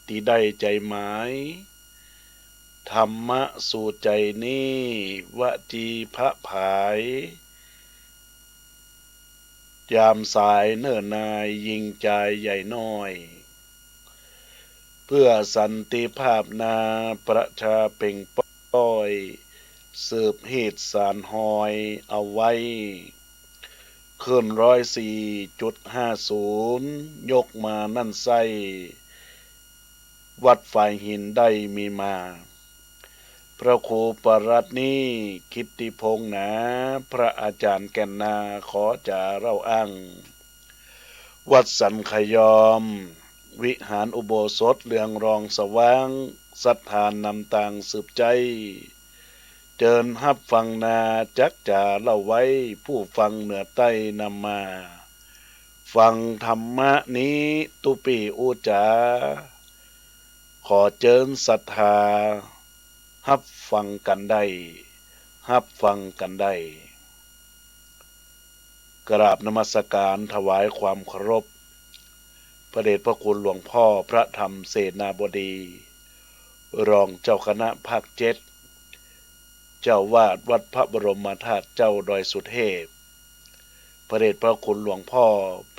ที่ได้ใจหมายธรรมะสู่ใจนี้วจีพระผายยามสายเนิ่นนายยิงใจใหญ่น้อยเพื่อสันติภาพนาประชาเป่งป้อยสืบเหตุสารหอยเอาไว้ขึ้น104.50ยกมานั่นไส้วัดฝ่ายหินได้มีมาพระครูปรัตน์นี้กิตติพงษ์หนาพระอาจารย์แก่นนาขอจะเล่าอ้างวัดสันขยอมวิหารอุโบสถเรืองรองสว่างศรัทธานนำต่างสืบใจเจิญฮับฟังนาจักจะเล่าไว้ผู้ฟังเหนือใต้นำมาฟังธรรมะนี้ตุปีอุจาขอเจิญศรัทธาฮับฟังกันได้ฮับฟังกันได้กราบนมัสการถวายความเคารพพระเดชพระคุณหลวงพ่อพระธรรมเสนาบดีรองเจ้าคณะภาค7เจ้าวาดวัดพระบรมธาตุเจ้าดอยสุเทพพระเดชพระคุณหลวงพ่อ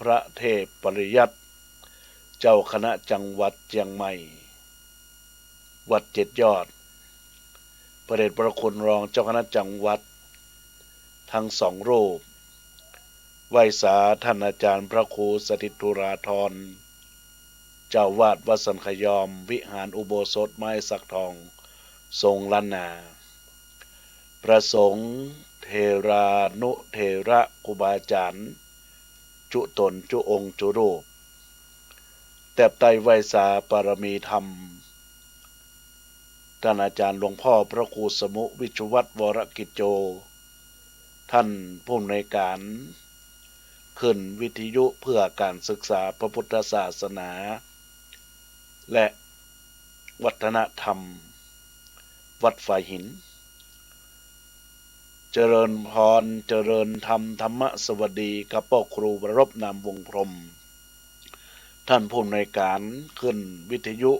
พระเทพปริยัติเจ้าคณะจังหวัดเชียงใหม่วัด7ยอดพระเดชพระคุณรองเจ้าคณะจังหวัดทั้งสองรูปไหว้สาท่านอาจารย์พระครูสถิตธุราธรเจ้าวาดวัดสันขยอมวิหารอุโบสถไม้สักทองทรงล้านนาพระสงฆ์เทรานุเทระครูบาอาจารย์จุตนจุองค์จุรูปแต่ไตไหว้สาปารมีธรรมท่านอาจารย์หลวงพ่อพระครูสมุวิชวัตรวรกิจโจท่านผู้อำนวยการขึ้นวิทยุเพื่อการศึกษาพระพุทธศาสนาและวัฒนธรรมวัดฝ่ายหินเจริญพรเจริญธรรมธรรมสวัสดีกับพ่อครูวรบนามวงพรหมท่านผู้อำนวยการขึ้นวิทยุ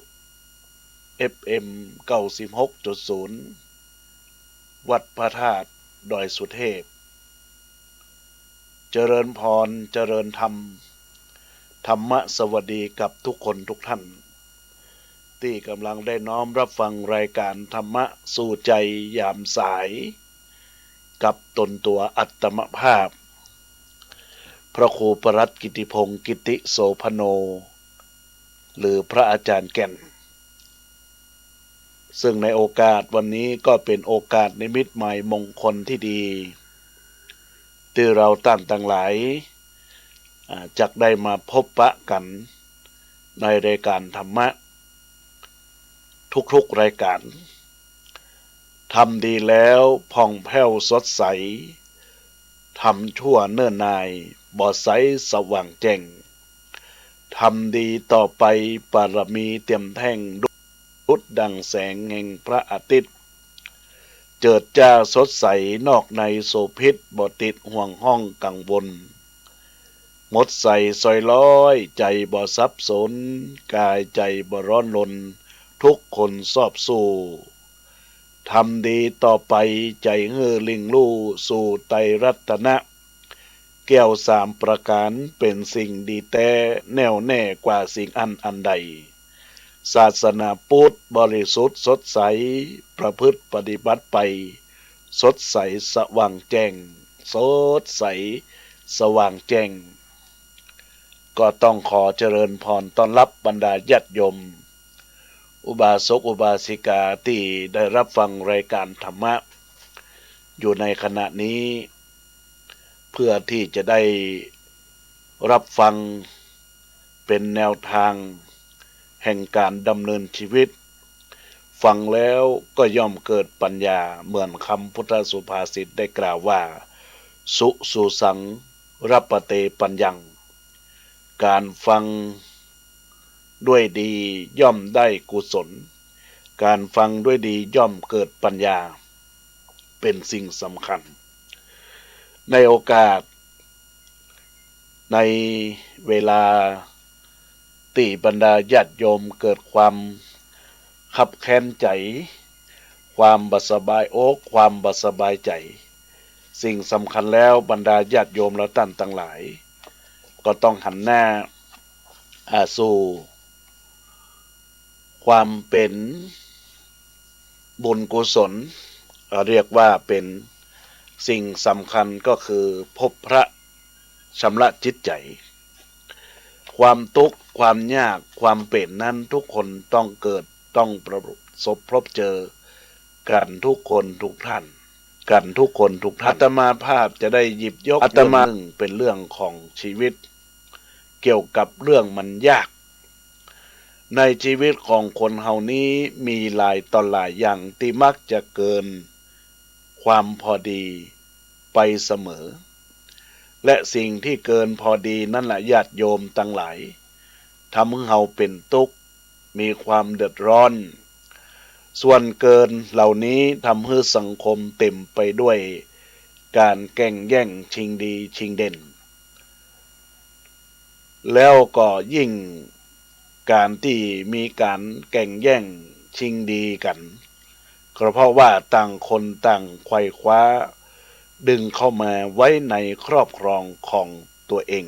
FM 96.0วัดพระธาตุดอยสุเทพเจริญพรเจริญธรรมธรรมสวัสดีกับทุกคนทุกท่านที่กำลังได้น้อมรับฟังรายการธรรมะสู่ใจยามสายกับตนตัวอัตมภาพพระครูปรัตน์กิติพงศ์กิติโสพโนหรือพระอาจารย์แก่นซึ่งในโอกาสวันนี้ก็เป็นโอกาสนิมิตใหม่มงคลที่ดีที่เราตั้งหลายจักได้มาพบปะกันในรายการธรรมะทุกๆรายการทำดีแล้วผ่องแผ้วสดใสทำชั่วเนิ่นนายบ่ใสสว่างแจ้งทำดีต่อไปปารมีเต็มแท่งดุจดังแสงแห่งพระอาทิตย์เจิดจ้าสดใสนอกในโสภิตบ่ติดห่วงห้องกังวลหมดใส่ซอยร้อยใจบ่สับสนกายใจบ่ร้อนรนทุกคนสอบสู้ทำดีต่อไปใจเฮือลิงลู่สู่ไตรรัตนะแก้ว3ประการเป็นสิ่งดีแท้แน่วแน่กว่าสิ่งอันใดศาสนาพุทธบริสุทธิ์สดใสประพฤติปฏิบัติไปสดใสสว่างแจ้งสดใสสว่างแจ้งก็ต้องขอเจริญพรต้อนรับบรรดาญาติโยมอุบาสกอุบาสิกาที่ได้รับฟังรายการธรรมะอยู่ในขณะนี้เพื่อที่จะได้รับฟังเป็นแนวทางแห่งการดำเนินชีวิตฟังแล้วก็ย่อมเกิดปัญญาเหมือนคำพุทธสุภาษิตได้กล่าวว่าสุสุสังรัปเตปัญญังการฟังด้วยดีย่อมได้กุศลการฟังด้วยดีย่อมเกิดปัญญาเป็นสิ่งสำคัญในโอกาสในเวลา ตีบรรดาญาติโยมเกิดความคับแค้นใจความบ่สบายอกความบ่สบายใจสิ่งสำคัญแล้วบรรดาญาติโยมและท่านทั้งหลายก็ต้องหันหน้าสู่ความเป็นบุญกุศลเรียกว่าเป็นสิ่งสำคัญก็คือพบพระชำระจิตใจความทุกข์ความยากความเป็นนั้นทุกคนต้องเกิดต้องประสบพบเจอกันทุกคนทุกท่านกันทุกคนทุกท่านอาตมาภาพจะได้หยิบยกอาตมาหนึ่งเป็นเรื่องของชีวิตเกี่ยวกับเรื่องมันยากในชีวิตของคนเฮานี้มีหลายต่อหลายอย่างที่มักจะเกินความพอดีไปเสมอและสิ่งที่เกินพอดีนั่นแหละญาติโยมทั้งหลายทำให้เฮาเป็นทุกข์มีความเดือดร้อนส่วนเกินเหล่านี้ทำให้สังคมเต็มไปด้วยการแข่งแย่งชิงดีชิงเด่นแล้วก็ยิ่งการที่มีการแข่งแย่งชิงดีกันก็เพราะว่าต่างคนต่างไขว่คว้าดึงเข้ามาไว้ในครอบครองของตัวเอง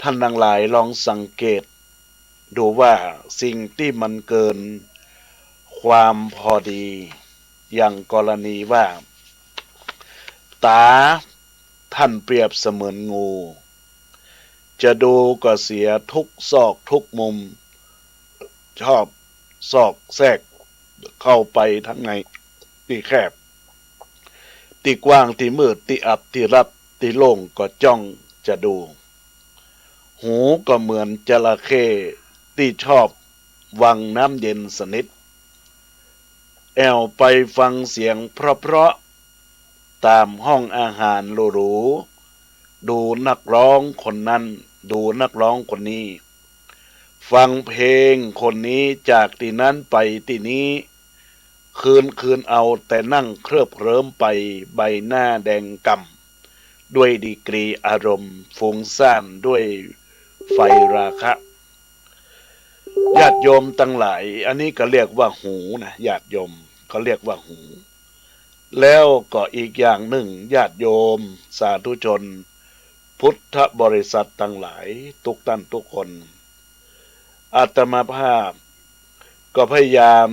ท่านทั้งหลายลองสังเกตดูว่าสิ่งที่มันเกินความพอดีอย่างกรณีว่าตาท่านเปรียบเสมือนงูจะดูก็เสียทุกซอกทุกมุมชอบซอกแทรกเข้าไปทั้งในที่แคบที่กว้างที่มืดที่อับที่รับที่โล่งก็จ้องจะดูหูก็เหมือนจระเข้ที่ชอบวังน้ำเย็นสนิทแอวไปฟังเสียงเพราะๆตามห้องอาหารหรูๆดูนักร้องคนนั้นดูนักร้องคนนี้ฟังเพลงคนนี้จากที่นั้นไปที่นี้คืนเอาแต่นั่งเคลิบเคลิ้มไปใบหน้าแดงก่ำด้วยดีกรีอารมณ์ฟุ้งซ่านด้วยไฟราคะญาติโยมทั้งหลายอันนี้ก็เรียกว่าหูนะญาติโยมเขาเรียกว่าหูแล้วก็อีกอย่างหนึ่งญาติโยมสาธุชนพุทธบริษัททั้งหลายทุกท่านทุกคนอาตมาภาพก็พยายาม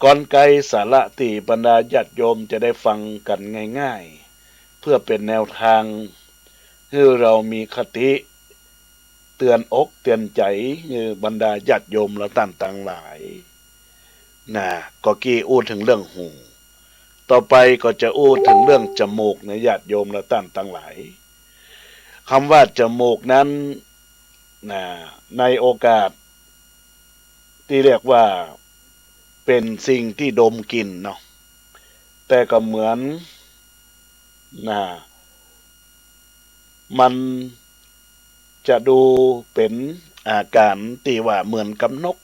กลไกสาระที่บรรดาญาติโยมจะได้ฟังกันง่ายๆเพื่อเป็นแนวทางให้เรามีคติเตือนอกเตือนใจบรรดาญาติโยมและท่านทั้งหลายก็กี้อู้ถึงเรื่องหูต่อไปก็จะอู้ถึงเรื่องจมูกในญาติโยมและท่านทั้งหลายคำว่าจมูกนั้นในโอกาสที่เรียกว่าเป็นสิ่งที่ดมกลิ่นเนาะแต่ก็เหมือนมันจะดูเป็นอาการที่ว่าเหมือนกับนก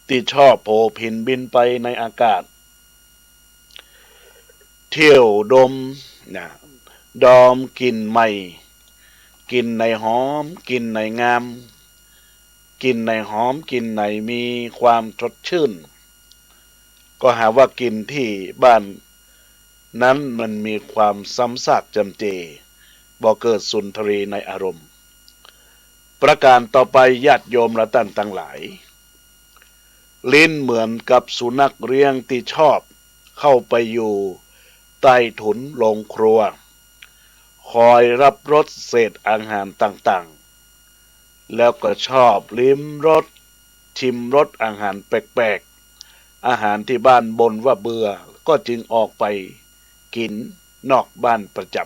ที่ชอบโผพินบินไปในอากาศเที่ยวดมดอมกลิ่นใหม่กลิ่นในหอมกลิ่นในงามกลิ่นในหอมกลิ่นในมีความสดชื่นก็หาว่ากลิ่นที่บ้านนั้นมันมีความซ้ำซากจำเจบ่เกิดสุนทรีในอารมณ์ประการต่อไปญาติโยมและท่านทั้งหลายลิ้นเหมือนกับสุนัขเลี้ยงที่ชอบเข้าไปอยู่ใต้ถุนโรงครัวคอยรับรสเศษอาหารต่างๆแล้วก็ชอบลิ้มรสชิมรสอาหารแปลกๆอาหารที่บ้านบ่นว่าเบื่อก็จึงออกไปกินนอกบ้านประจ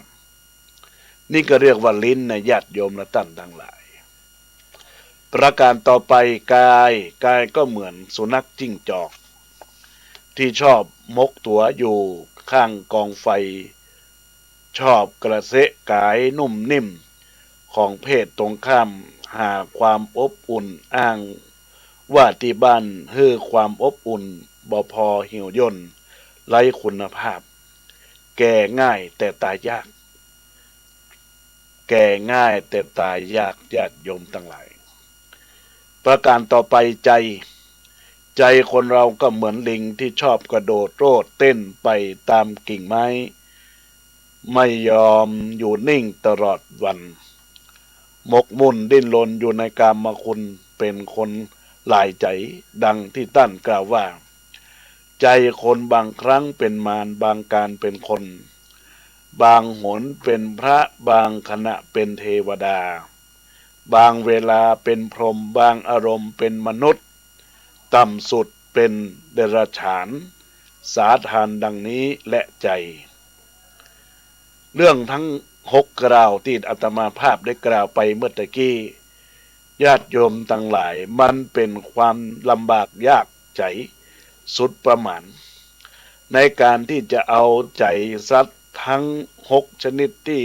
ำนี่ก็เรียกว่าลิ้นในญาติโยมและท่านทั้งหลายประการต่อไปกายก็เหมือนสุนัขจิ้งจอกที่ชอบมกตัวอยู่ข้างกองไฟชอบกระเซะกายนุ่มนิ่มของเพศตรงข้ามหาความอบอุ่นอ้างว่าที่บ้านให้ความอบอุ่นบ่พอหิวย่นไร้คุณภาพแก่ง่ายแต่ตายยากแ แก่ง่ายแต่ตายยากญาติโยมทั้งหลายประการต่อไปใจคนเราก็เหมือนลิงที่ชอบกระโดดโลดเต้นไปตามกิ่งไม้ไม่ยอมอยู่นิ่งตลอดวันหมกมุ่นดิ้นรนอยู่ในกามคุณเป็นคนหลายใจดังที่ตั้นกล่าวว่าใจคนบางครั้งเป็นมารบางการเป็นคนบางหนเป็นพระบางขณะเป็นเทวดาบางเวลาเป็นพรหมบางอารมณ์เป็นมนุษย์ต่ำสุดเป็นเดรัจฉานสาทานดังนี้และใจเรื่องทั้ง6กล่าวที่อาตมาภาพได้กล่าวไปเมื่อตะกี้ญาติโยมทั้งหลายมันเป็นความลำบากยากใจสุดประมาณในการที่จะเอาใจสัตว์ทั้ง6ชนิดที่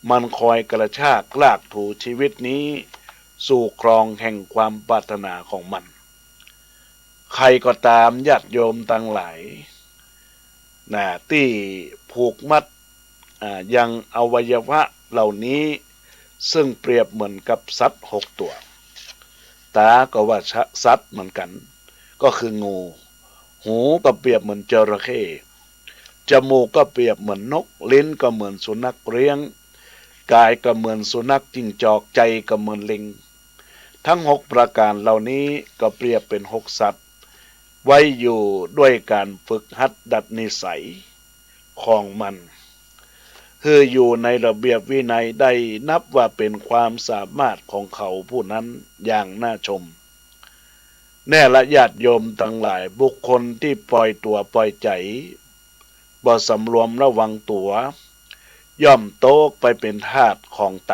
มันคอยกระชากลากถูชีวิตนี้สู่ครองแห่งความปรารถนาของมันใครก็ตามญาติโยมทั้งหลายที่ผูกมัดยังอวัยวะเหล่านี้ซึ่งเปรียบเหมือนกับสัตว์6ตัวตาก็ว่าสัตว์เหมือนกันก็คืองูหูก็เปรียบเหมือนจระเข้จมูกก็เปรียบเหมือนนกลิ้นก็เหมือนสุนัขเลี้ยงกายก็เหมือนสุนัขจิ้งจอกใจก็เหมือนลิงทั้ง6ประการเหล่านี้ก็เปรียบเป็น6สัตว์ไว้อยู่ด้วยการฝึกหัดดัดนิสัยของมันคืออยู่ในระเบียบวินัยได้นับว่าเป็นความสามารถของเขาผู้นั้นอย่างน่าชมแน่ละญาติโยมทั้งหลายบุคคลที่ปล่อยตัวปล่อยใจบ่สำรวมระวังตัวย่อมโตกไปเป็นทาสของต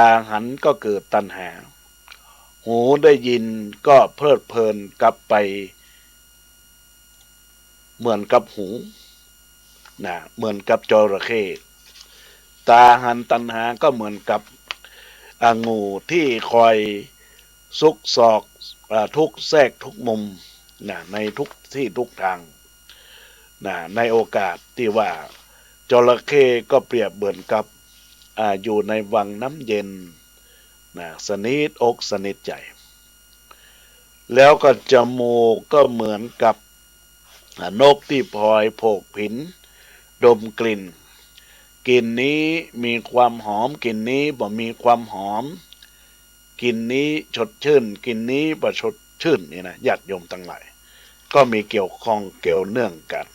าหันก็เกิดตัณหาหูได้ยินก็เพลิดเพลินกลับไปเหมือนกับหูเหมือนกับจระเข้ตาหันตัณหาก็เหมือนกับงูที่คอยซุกซอกทุกแทรกทุกมุมในทุกที่ทุกทางในโอกาสที่ว่าจระเข้ก็เปรียบเหมือนกับอยู่ในวังน้ำเย็นสนิทอกสนิทใจแล้วก็จมูกก็เหมือนกับนกที่พลอยโผกผินดมกลิ่นกลิ่นนี้มีความหอมกลิ่นนี้บ่มีความหอมกลิ่นนี้สดชื่นกลิ่นนี้บ่สดชื่นนี่นะญาติโยมทั้งหลายก็มีเกี่ยวข้องเกี่ยวเนื่องกัน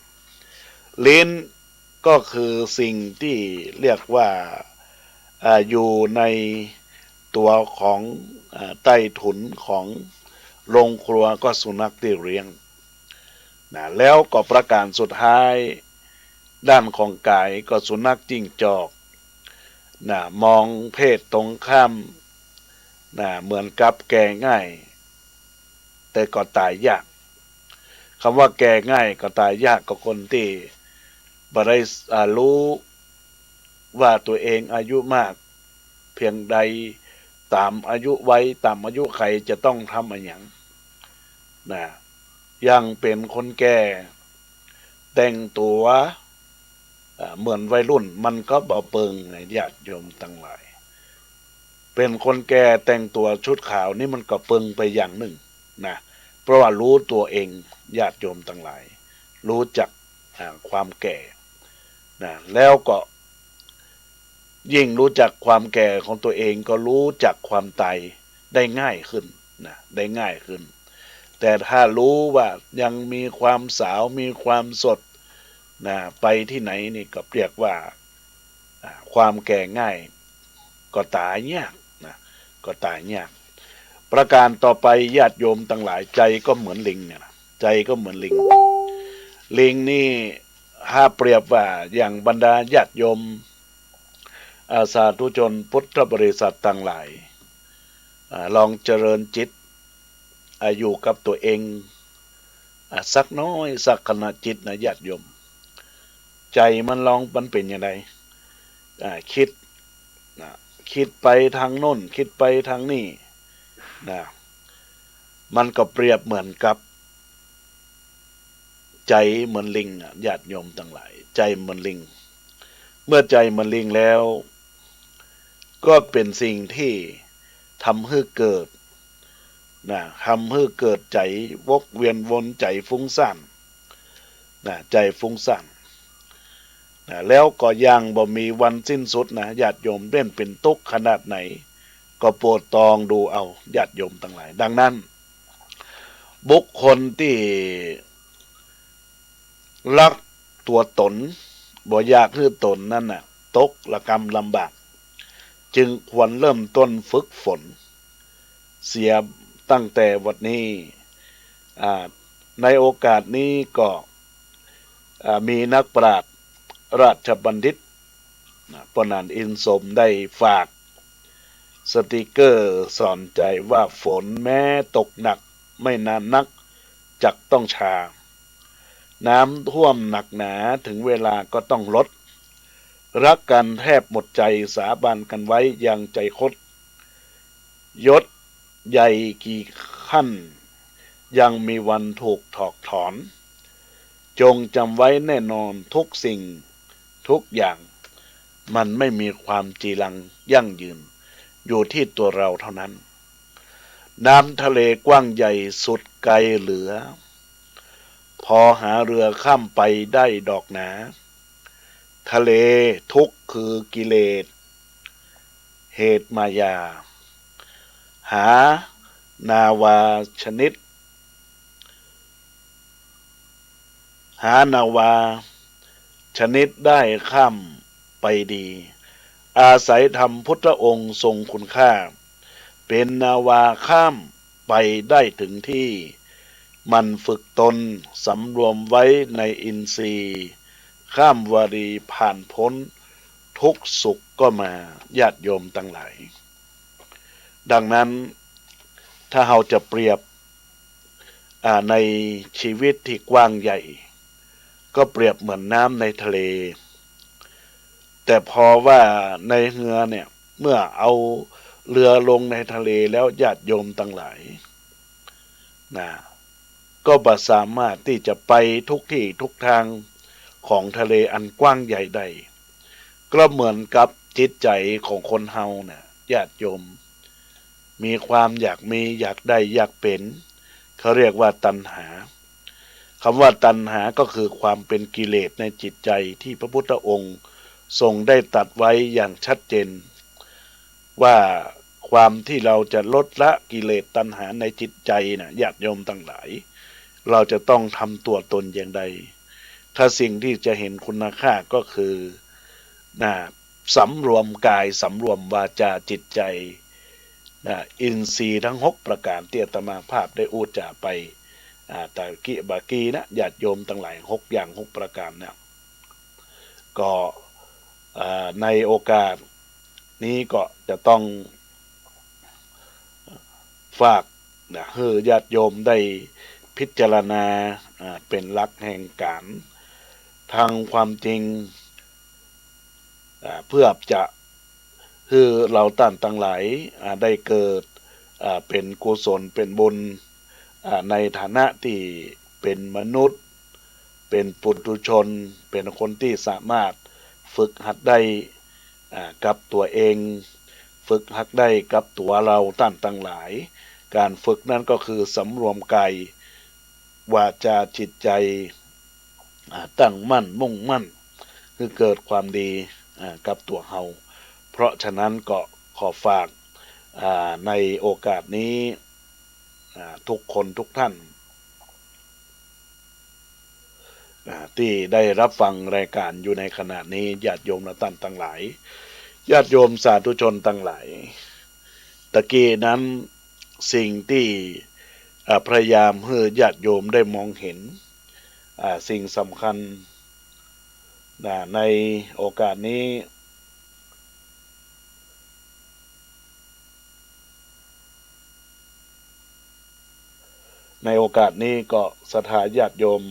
ลิ้นก็คือสิ่งที่เรียกว่าอยู่ในตัวของใต้ถุนของโรงครัวก็สุนัขที่เลี้ยงแล้วก็ประการสุดท้ายด้านของกายก็สุนัขจิ้งจอกมองเพศตรงข้ามเหมือนกับแก่ง่ายแต่ก็ตายยากคำว่าแก่ง่ายก็ตายยากกับคนที่บ่ได้รู้ว่าตัวเองอายุมากเพียงใดตามอายุไว้ตามอายุใครจะต้องทำอะไรอย่างยังเป็นคนแก่แต่งตัวเหมือนวัยรุ่นมันก็บ่เปิงญาติโยมทั้งหลายเป็นคนแก่แต่งตัวชุดขาวนี่มันก็เปิงไปอย่างหนึ่งเพราะว่ารู้ตัวเองญาติโยมทั้งหลายรู้จักความแก่แล้วก็ยิ่งรู้จักความแก่ของตัวเองก็รู้จักความตายได้ง่ายขึ้นได้ง่ายขึ้นแต่ถ้ารู้ว่ายังมีความสาวมีความสดไปที่ไหนนี่ก็เรียกว่าความแก่ง่ายก็ตายยากก็ตายยากประการต่อไปญาติโยมทั้งหลายใจก็เหมือนลิงใจก็เหมือนลิงนี่ถ้าเปรียบว่าอย่างบรรดาญาติโยมสาธุชนพุทธบริษัทต่างหลายลองเจริญจิตอยู่กับตัวเองสักน้อยสักขณะจิตญาติโยมใจมันลองมันเป็นยังไงคิดไปทางโน้นคิดไปทางนี้มันก็เปรียบเหมือนกับใจเหมือนลิงญาติโยมทั้งหลายใจเหมือนลิงเมื่อใจเหมือนลิงแล้ว ก็เป็นสิ่งที่ทำให้เกิดทำให้เกิดใจวกเวียนวนใจฟุ้งซ่านใจฟุ้งซ่านแล้วก็ยังบ่มีวันสิ้นสุดญาติโยมเป็นทุกข์ขนาดไหนก็โปรดตองดูเอาญาติโยมทั้งหลายดังนั้นบุคคลที่รักตัวตนบ่อยากให้ตนนั่นตกระกำลำบากจึงควรเริ่มต้นฝึกฝนเสียตั้งแต่วันนี้ในโอกาสนี้ก็มีนักปราชญ์ราชบัณฑิตปนานอินสมได้ฝากสติกเกอร์สอนใจว่าฝนแม้ตกหนักไม่นานนักจักต้องชาน้ำท่วมหนักหนาถึงเวลาก็ต้องลดรักกันแทบหมดใจสาบานกันไว้อย่างใจคดยศใหญ่กี่ขั้นยังมีวันถูกถอกถอนจงจำไว้แน่นอนทุกสิ่งทุกอย่างมันไม่มีความจีรังยั่งยืนอยู่ที่ตัวเราเท่านั้นน้ำทะเลกว้างใหญ่สุดไกลเหลือพอหาเรือข้ามไปได้ดอกหนาทะเลทุกข์คือกิเลสเหตุมายาหานาวาชนิดหานาวาชนิดได้ข้ามไปดีอาศัยธรรมพุทธองค์ทรงคุณค่าเป็นนาวาข้ามไปได้ถึงที่มันฝึกตนสำรวมไว้ในอินทรีย์ข้ามวารีผ่านพ้นทุกสุขก็มาญาติโยมทั้งหลายดังนั้นถ้าเราจะเปรียบในชีวิตที่กว้างใหญ่ก็เปรียบเหมือนน้ำในทะเลแต่พอว่าในเรือเนี่ยเมื่อเอาเรือลงในทะเลแล้วญาติโยมทั้งหลายก็บ่สามารถที่จะไปทุกที่ทุกทางของทะเลอันกว้างใหญ่ใดก็เหมือนกับจิตใจของคนเฮาญาติโยมมีความอยากมีอยากได้อยากเป็นเขาเรียกว่าตัณหาคำว่าตัณหาก็คือความเป็นกิเลสในจิตใจที่พระพุทธองค์ทรงได้ตรัสไว้อย่างชัดเจนว่าความที่เราจะลดละกิเลสตัณหาในจิตใจญาติโยมทั้งหลายเราจะต้องทำตัวตนอย่างใดถ้าสิ่งที่จะเห็นคุณค่าก็คือสำรวมกายสำรวมวาจาจิตใจอินทรีย์ทั้ง6ประการที่อาตมาภาพได้อูจาไปตะกี้บากีญาติโยมทั้งหลาย6อย่าง6ประการก็ในโอกาสนี้ก็จะต้องฝากให้ญาติโยมได้พิจารณาเป็นหลักแห่งการทางความจริงเพื่อจะให้เราท่านทั้งหลายได้เกิดเป็นกุศลเป็นบุญในฐานะที่เป็นมนุษย์เป็นปุถุชนเป็นคนที่สามารถฝึกหัดได้กับตัวเองฝึกหัดได้กับตัวเราท่านทั้งหลายการฝึกนั้นก็คือสำรวมกายวาจาจิตใจตั้งมั่นมุ่งมั่นคือเกิดความดีกับตัวเฮาเพราะฉะนั้นก็ขอฝากในโอกาสนี้ทุกคนทุกท่านที่ได้รับฟังรายการอยู่ในขณะนี้ญาติโยมและท่านทั้งหลายญาติโยมสาธุชนทั้งหลายตะกี้นั้นสิ่งที่พยายามให้ญาติโยมได้มองเห็นสิ่งสำคัญในโอกาสนี้ก็ศรัทธาญาติโยม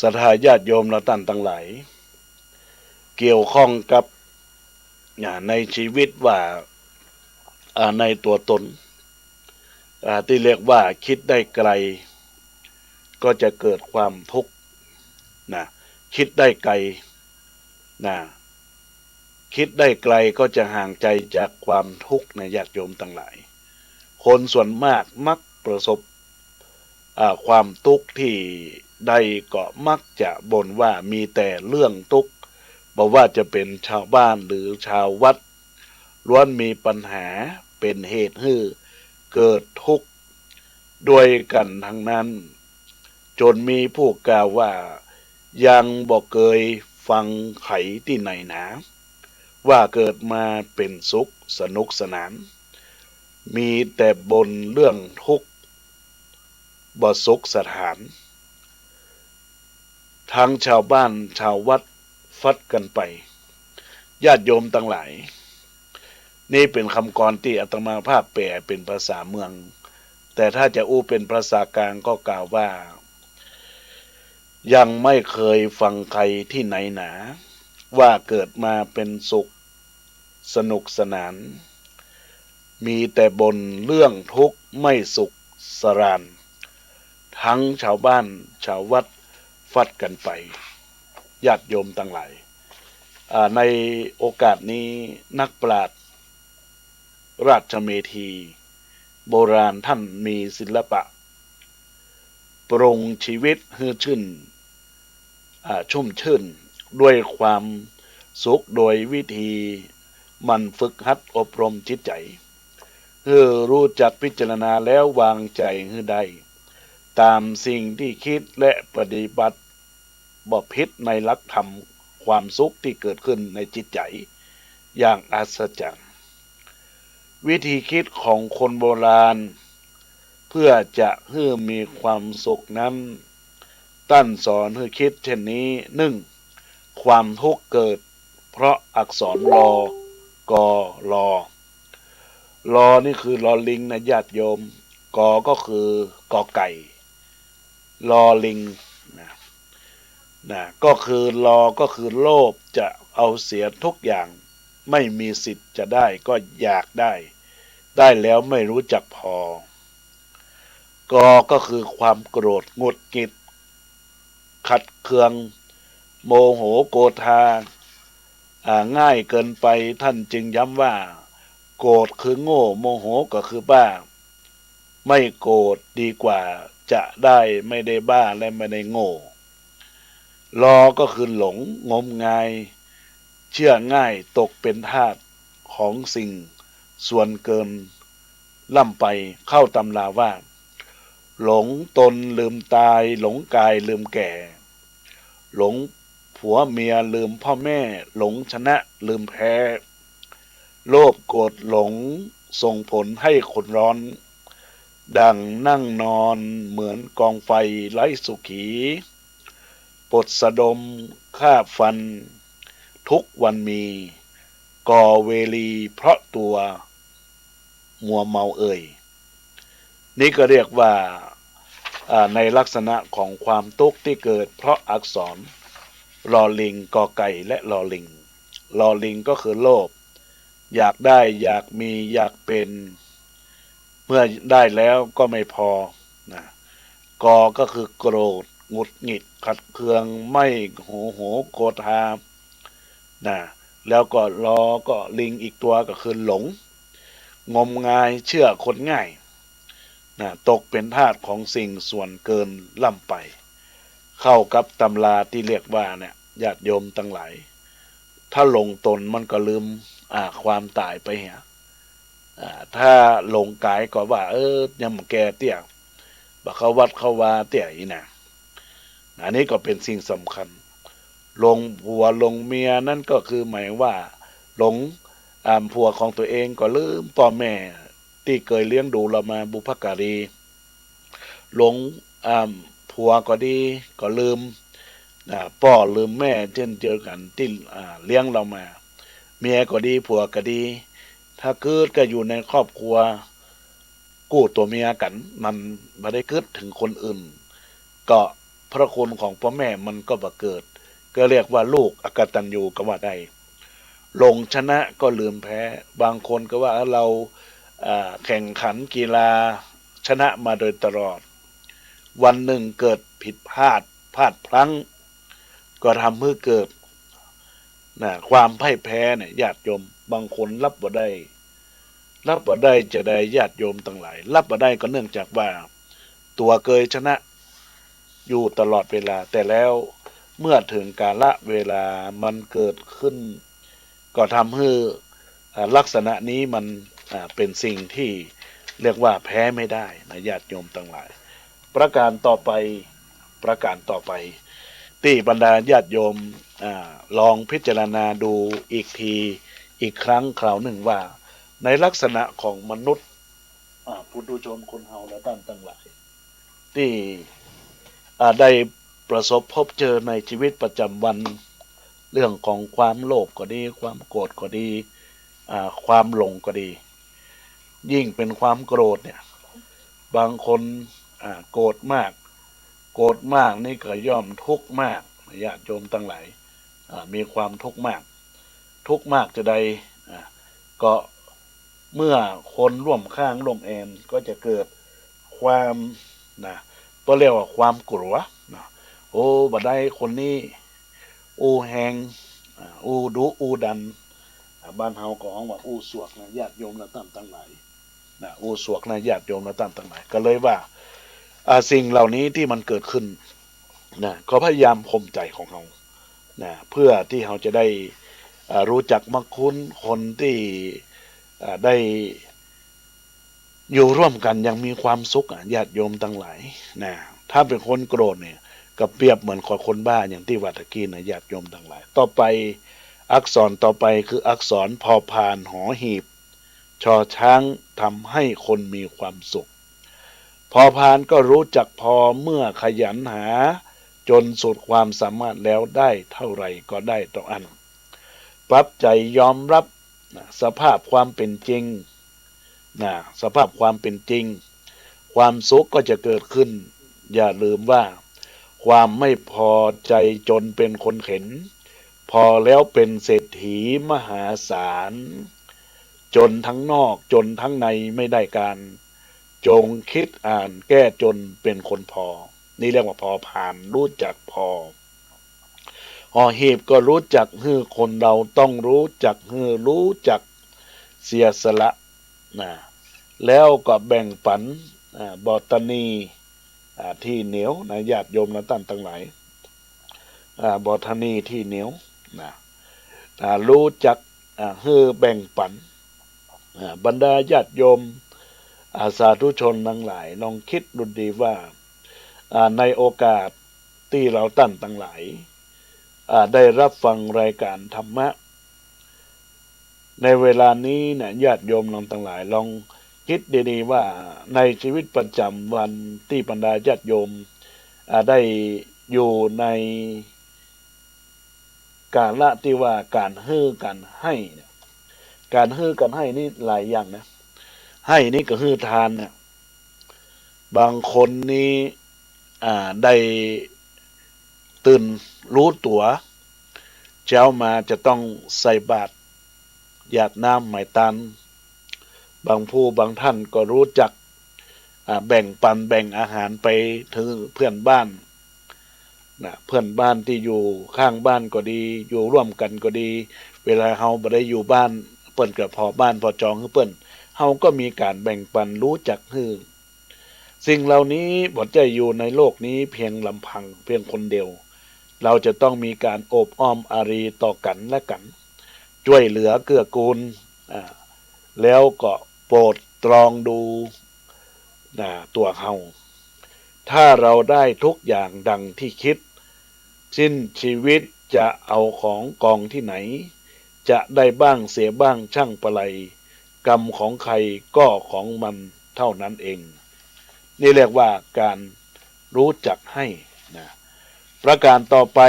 ศรัทธาญาติโยมและท่านทั้งหลายเกี่ยวข้องกับ ในชีวิตว่าในตัวตนที่เรียกว่าคิดได้ไกลก็จะเกิดความทุกข์นะคิดได้ไกลนะคิดได้ไกลก็จะห่างใจจากความทุกข์ในญาติโยมทั้งหลายคนส่วนมากมักประสบความทุกข์ที่ใดก็มักจะบ่นว่ามีแต่เรื่องทุกข์บอกว่าจะเป็นชาวบ้านหรือชาววัดล้วนมีปัญหาเป็นเหตุให้เกิดทุกข์ด้วยกันทั้งนั้นจนมีผู้กล่าวว่ายังบอกเคยฟังไขที่ไหนหนาว่าเกิดมาเป็นสุขสนุกสนานมีแต่บนเรื่องทุกข์บ่สุขสถานทั้งชาวบ้านชาววัดฟัดกันไปญาติโยมทั้งหลายนี่เป็นคำกรที่อาตมาภาพแปลเป็นภาษาเมืองแต่ถ้าจะอู้เป็นภาษากลางก็กล่าวว่ายังไม่เคยฟังใครที่ไหนหนาว่าเกิดมาเป็นสุขสนุกสนานมีแต่บนเรื่องทุกข์ไม่สุขสรานทั้งชาวบ้านชาววัดฟัดกันไปญาติโยมทั้งหลายในโอกาสนี้นักปราชญ์ราชเมธีโบราณท่านมีศิลปะปรุงชีวิตให้ชุ่มชื่นด้วยความสุขโดยวิธีมันฝึกหัดอบรมจิตใจรู้จักพิจารณาแล้ววางใจให้ได้ตามสิ่งที่คิดและปฏิบัติบ่ผิดในหลักธรรมความสุขที่เกิดขึ้นในจิตใจอย่างอัศจรรย์วิธีคิดของคนโบราณเพื่อจะให้มีความสุขนั้นท่านสอนให้คิดเช่นนี้ความทุกข์เกิดเพราะอักษรลอกอลอลอนี่คือลอลิงนะญาติโยมกอก็คือกอไก่ลอลิงนะก็คือลอก็คือโลภจะเอาเสียทุกอย่างไม่มีสิทธิ์จะได้ก็อยากได้แล้วไม่รู้จักพอกอก็คือความโกรธหงุดหงิดขัดเคืองโมโหโกธาง่ายเกินไปท่านจึงย้ำว่าโกรธคือโง่โมโหก็คือบ้าไม่โกรธดีกว่าจะได้ไม่ได้บ้าและไม่ได้โง่ลอก็คือหลงงมงายเชื่อง่ายตกเป็นทาสของสิ่งส่วนเกินล่ำไปเข้าตำราว่าหลงตนลืมตายหลงกายลืมแก่หลงผัวเมียลืมพ่อแม่หลงชนะลืมแพ้โลภโกรธหลงส่งผลให้คนร้อนดังนั่งนอนเหมือนกองไฟไร้สุขีปดสะดมคาบฟันทุกวันมีก่อเวลีเพราะตัวมัวเมานี่ก็เรียกว่าในลักษณะของความทุกข์ที่เกิดเพราะอักษรลอลิงกอไก่และลอลิงลอลิงก็คือโลภอยากได้อยากมีอยากเป็นเมื่อได้แล้วก็ไม่พอนะกอก็คือโกรธหงุดหงิดขัดเคืองไม่โหโกธานะแล้วก็ลอก็ลิงอีกตัวก็คือหลงงมงายเชื่อคนง่ายตกเป็นทาสของสิ่งส่วนเกินล่ำไปเข้ากับตำราที่เรียกว่าเนี่ยญาติโยมทั้งหลายถ้าหลงตนมันก็ลืมความตายไปเหียถ้าหลงกายก็ว่ายำแก่เตี้ยบักเขาวัดเขาว่าเตี้ยอีนะอันนี้ก็เป็นสิ่งสำคัญหลงผัวหลงเมียนั่นก็คือหมายว่าหลงผัวของตัวเองก็ลืมพ่อแม่ที่เคยเลี้ยงดูเรามาบุพการีหลงผัวก็ดีก็ลืมพ่อลืมแม่เช่นเดียวกันที่เลี้ยงเรามาเมียก็ดีผัวก็ดีถ้าเกิดก็อยู่ในครอบครัวกู้ตัวเมียกันมันไม่ได้เกิดถึงคนอื่นก็พระคุณของพ่อแม่มันก็บ่เกิดก็เรียกว่าลูกอกตัญญูก็ว่าได้ ลงชนะก็ลืมแพ้บางคนก็ว่าเราแข่งขันกีฬาชนะมาโดยตลอดวันหนึ่งเกิดผิดพลาดพลั้งก็ทำให้เกิดความพ่ายแพ้เนี่ยญาติโยมบางคนรับบ่ได้จะได้ญาติโยมทั้งหลายรับบ่ได้ก็เนื่องจากว่าตัวเคยชนะอยู่ตลอดเวลาแต่แล้วเมื่อถึงกาลเวลามันเกิดขึ้นก็ทำให้ลักษณะนี้มันเป็นสิ่งที่เรียกว่าแพ้ไม่ได้นะญาติโยมทั้งหลายประการต่อไปที่บรรดาญาติโยมลองพิจารณาดูอีกทีอีกครั้งคราวหนึ่งว่าในลักษณะของมนุษย์ปุถุชนคนเฮาและท่านทั้งหลายที่ได้ประสบพบเจอในชีวิตประจำวันเรื่องของความโลภก็ดีความโกรธก็ดีความหลงก็ดียิ่งเป็นความโกรธเนี่ยบางคนโกรธมากนี่ก็ย่อมทุกข์มากญาติโยมทั้งหลายมีความทุกข์มากจะใดก็เมื่อคนร่วมข้างร่วมแอนก็จะเกิดความก็เรียกว่าความกลัวโอ้บัดได้คนนี้อูแหงอูดุอูดันบ้านเฮาก็ฮ้องว่าอูสวกนะญาติโยมและท่านทั้งหลายอูสวกนะญาติโยมและท่านทั้งหลายก็เลยว่าสิ่งเหล่านี้ที่มันเกิดขึ้นก็พยายามข่มใจของเราเพื่อที่เราจะได้รู้จักมักคุ้นคนที่ได้อยู่ร่วมกันยังมีความสุขญาติโยมทั้งหลายถ้าเป็นคนโกรธเนี่ยก็เปรียบเหมือนคนบ้าอย่างที่วัตกี้นะญาติโยมทั้งหลายต่อไปอักษรต่อไปคืออักษรพอพานหอหีบชอช้างทำให้คนมีความสุขพอพานก็รู้จักพอเมื่อขยันหาจนสุดความสามารถแล้วได้เท่าไหร่ก็ได้ต่ออันปรับใจยอมรับสภาพความเป็นจริงสภาพความเป็นจริงความสุขก็จะเกิดขึ้นอย่าลืมว่าความไม่พอใจจนเป็นคนเข็นพอแล้วเป็นเศรษฐีมหาศาลจนทั้งนอกจนทั้งในไม่ได้การจงคิดอ่านแก้จนเป็นคนพอนี่เรียกว่าพอผ่านรู้จักพอหอหีบก็รู้จักคนเราต้องรู้จักรู้จักเสียสละแล้วก็แบ่งปันบอตนีที่เหนียวญาติโยมและท่านทั้งหลายบอตนีที่เหนียวรู้จักแบ่งปันบรรดาญาติโยมสาธุชนทั้งหลายลองคิดดูดีว่าในโอกาสที่เราท่านทั้งหลายได้รับฟังรายการธรรมะในเวลานี้ญาติโยมลองทั้งหลายลองคิดดีๆว่าในชีวิตประจำวันที่บรรดาญาติโยมได้อยู่ในการละที่ว่าการการให้การให้นี่หลายอย่างนะให้นี่ก็ทานเนี่ยบางคนนี้ได้ตื่นรู้ตัวเช้ามาจะต้องใส่บาตรหยาดน้ำไหมตันบางผู้บางท่านก็รู้จักแบ่งปันแบ่งอาหารไปถึงเพื่อนบ้านเพื่อนบ้านที่อยู่ข้างบ้านก็ดีอยู่ร่วมกันก็ดีเวลาเฮาบ่ได้อยู่บ้านเปิ้นก็พอบ้านพอจองคือเปิ้นเฮาก็มีการแบ่งปันรู้จักสิ่งเหล่านี้บ่ได้อยู่ในโลกนี้เพียงลำพังเพียงคนเดียวเราจะต้องมีการโอบอ้อมอารีต่อกันและกันช่วยเหลือเกื้อกูลแล้วก็โปรดตรองดูตัวเฮาถ้าเราได้ทุกอย่างดังที่คิดสิ้นชีวิตจะเอาของกองที่ไหนจะได้บ้างเสียบ้างช่างประไลกรรมของใครก็ของมันเท่านั้นเองนี่เรียกว่าการรู้จักให้ประการต่อไป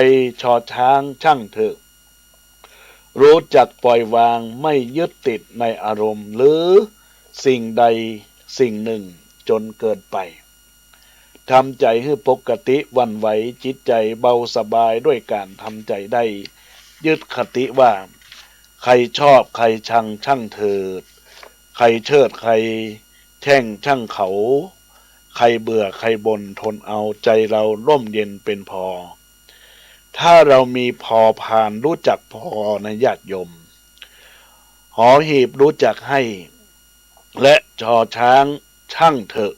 ชอช้างช่างเถอะรู้จักปล่อยวางไม่ยึดติดในอารมณ์หรือสิ่งใดสิ่งหนึ่งจนเกินไปทำใจให้ปกติวันไหวจิตใจเบาสบายด้วยการทำใจได้ยึดคติว่า ใครชอบใครชังช่างเถิดใครเชิดใครแช่งช่างเขาใครเบื่อใครบ่นทนเอาใจเราร่มเย็นเป็นพอถ้าเรามีพอพานรู้จักพอนะญาติโยมหอหีบรู้จักให้และชอช้างช่างเถอะ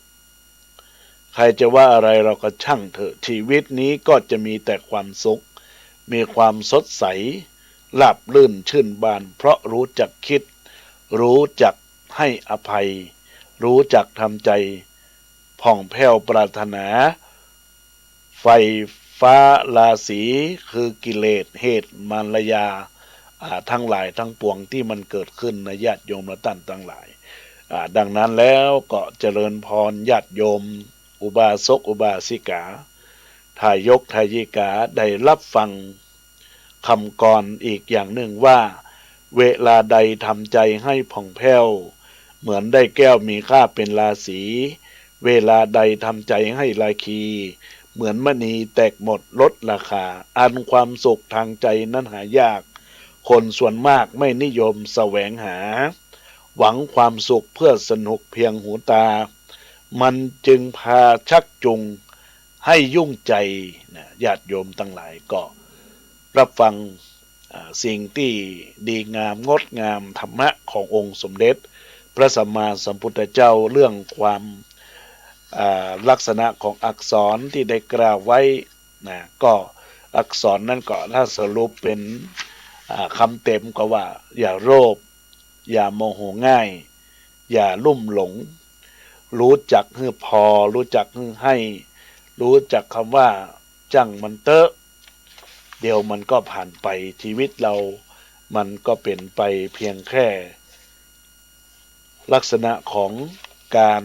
ใครจะว่าอะไรเราก็ช่างเถอะชีวิตนี้ก็จะมีแต่ความสุขมีความสดใสราบรื่นชื่นบานเพราะรู้จักคิดรู้จักให้อภัยรู้จักทำใจผ่องแผ้วปรารถนาไฟฟ้าราศีคือกิเลสเหตุมารยาทั้งหลายทั้งปวงที่มันเกิดขึ้นในญาติโยมและท่านทั้งหลายดังนั้นแล้วก็เจริญพรญาติโยมอุบาสกอุบาสิกาทายกทายิกาได้รับฟังคำกรอีกอย่างหนึ่งว่าเวลาใดทำใจให้ผ่องแผ้วเหมือนได้แก้วมีค่าเป็นราศีเวลาใดทำใจให้ราคีเหมือนมณีแตกหมดลดราคาอันความสุขทางใจนั้นหายากคนส่วนมากไม่นิยมแสวงหาหวังความสุขเพื่อสนุกเพียงหูตามันจึงพาชักจูงให้ยุ่งใจนะญาติโยมทั้งหลายก็รับฟังสิ่งที่ดีงามงดงามธรรมะขององค์สมเด็จพระสัมมาสัมพุทธเจ้าเรื่องความลักษณะของอักษรที่ได้กล่าวไว้นะก็อักษรนั้นก็ถ้าสรุปเป็นคำเต็มก็ว่าอย่าโลภอย่าโมโหง่ายอย่าลุ่มหลงรู้จักให้พอรู้จักให้รู้จักคำว่าจังมันเตอะเดี๋ยวมันก็ผ่านไปชีวิตเรามันก็เป็นไปเพียงแค่ลักษณะของการ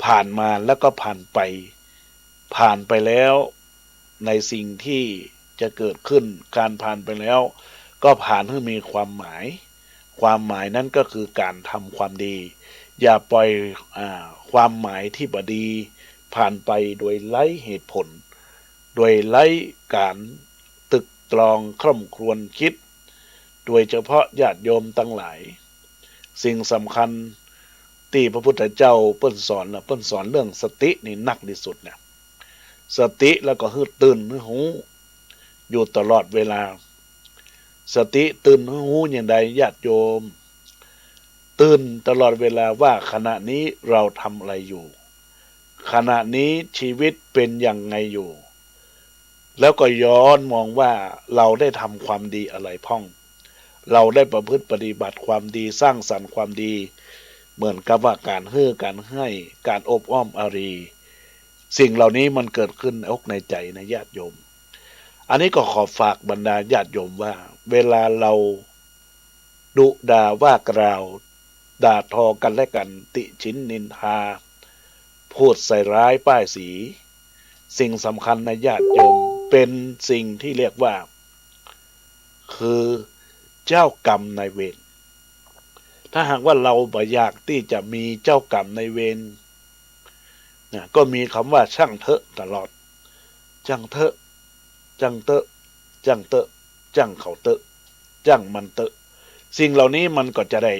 ผ่านมาแล้วก็ผ่านไปผ่านไปแล้วในสิ่งที่จะเกิดขึ้นการผ่านไปแล้วก็ผ่านให้มีความหมายความหมายนั้นก็คือการทำความดีอย่าปล่อยความหมายที่บดีผ่านไปโดยไร้เหตุผลโดยไร้การตึกตรองคร่ำครวญคิดโดยเฉพาะญาติโยมทั้งหลายสิ่งสำคัญที่พระพุทธเจ้าเปิ้นสอนเปิ้นสอนเรื่องสตินี่หนักที่สุดเนี่ยสติแล้วก็คือตื่นหูอยู่ตลอดเวลาสติตื่นหูอย่างใดญาติโยมตื่นตลอดเวลาว่าขณะนี้เราทำอะไรอยู่ขณะนี้ชีวิตเป็นอย่างไงอยู่แล้วก็ย้อนมองว่าเราได้ทำความดีอะไรพ่องเราได้ประพฤติปฏิบัติความดีสร้างสรรค์ความดีเหมือนกับว่าการการให้การอบอ้อมอารีสิ่งเหล่านี้มันเกิดขึ้นในอกในใจในญาติโยมอันนี้ก็ขอฝากบรรดาญาติโยมว่าเวลาเราดุด่าว่ากล่าวด่าทอกันและกันติฉินนินทาพูดใส่ร้ายป้ายสีสิ่งสำคัญในญาติโยมเป็นสิ่งที่เรียกว่าคือเจ้ากรรมนายเวรถ้าหากว่าเราบ่อยากที่จะมีเจ้ากรรมนายเวรนะก็มีคำว่าช่างเถอะตลอดช่างเถอะช่างเถอะช่างเถอะช่างเขาเถอะช่างมันเถอะสิ่งเหล่านี้มันก็จะได้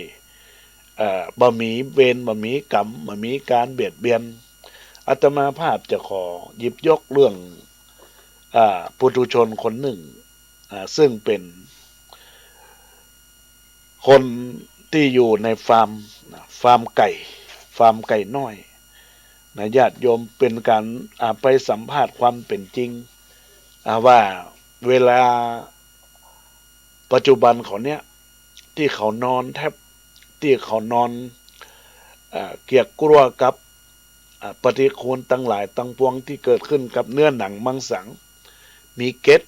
บ่มีเวรบ่มีกรรมบ่มีการเบียดเบียนอาตมาภาพจะขอหยิบยกเรื่องปุถุชนคนหนึ่งซึ่งเป็นคนที่อยู่ในฟาร์มไก่น้อยนะญาติโยมเป็นการไปสัมภาษณ์ความเป็นจริงว่าเวลาปัจจุบันเขาเนี้ยที่เขานอนแทบที่เขานอนเกียกกลัวกับปฏิคูลตั้งหลายตั้งปวงที่เกิดขึ้นกับเนื้อหนังมังสังมีเกล็ด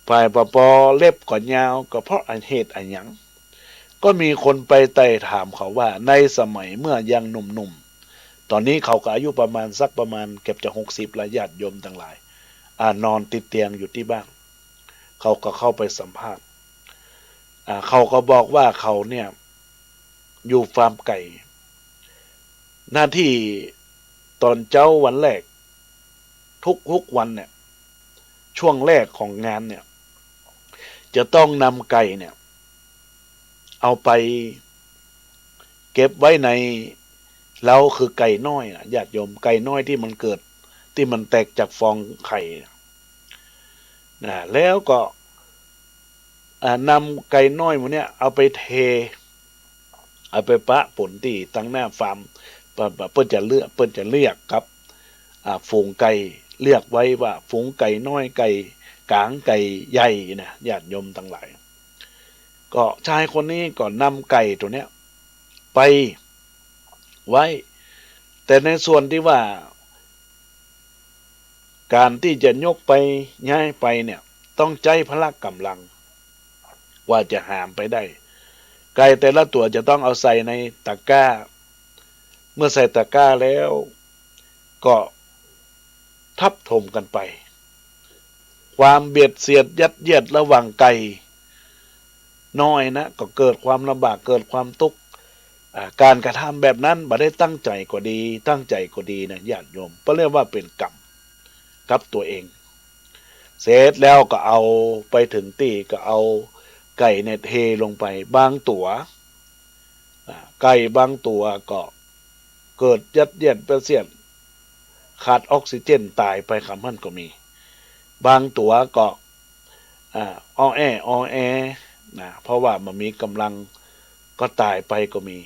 ฝ่ายปปเล็บก่อนยาวก็เพราะเหตุอันหยังก็มีคนไปไต่ถามเขาว่าในสมัยเมื่อยังหนุ่มๆตอนนี้เขาก็อายุประมาณสักประมาณเก็บจะ60ละญาติโยมทั้งหลายนอนติดเตียงอยู่ที่บ้านเขาก็เข้าไปสัมภาษณ์เขาก็บอกว่าเขาเนี่ยอยู่ฟาร์มไก่หน้าที่ตอนเจ้าวันแรกทุกวันเนี่ยช่วงแรกของงานเนี่ยจะต้องนำไก่เนี่ย เอาไปเก็บไว้ในเล้าคือไก่น้อยญาติโยมไก่น้อยที่มันเกิดที่มันแตกจากฟองไข่แล้วก็นำไก่น้อยพวกนี้เอาไปเทเอาไปปะปนที่ตั้งหน้าฟาร์มเปิ้นจะเรียกครับฝูงไก่เรียกไว้ว่าฝูงไก่น้อยไก่กลางไก่ใหญ่นะญาติโยมทั้งหลายก็ชายคนนี้ก็นำไก่ตัวเนี้ยไปไว้แต่ในส่วนที่ว่าการที่จะยกไปย้ายไปเนี่ยต้องใช้พละกำลังว่าจะหามไปได้ไก่แต่ละตัวจะต้องเอาใส่ในตะกร้าเมื่อใส่ตะกร้าแล้วก็ทับถมกันไปความเบียดเสียดยัดเยียดระหว่างไก่น้อยนะก็เกิดความลำบากเกิดความทุกข์การกระทำแบบนั้นบ่ได้ตั้งใจก็ดีตั้งใจก็ดีนะญาติโยมก็เรียกว่าเป็นกรรมกับตัวเองเสร็จแล้วก็เอาไปถึงที่ก็เอาไก่เนี่ยเทลงไปบางตัวไก่บางตัวก็เกิดยัดเยียดประเสียดขาดออกซิเจนตายไปคำพันก็มีบางตัวก็อ้อแอนะเพราะว่ามันมีกำลังก็ตายไปก็มี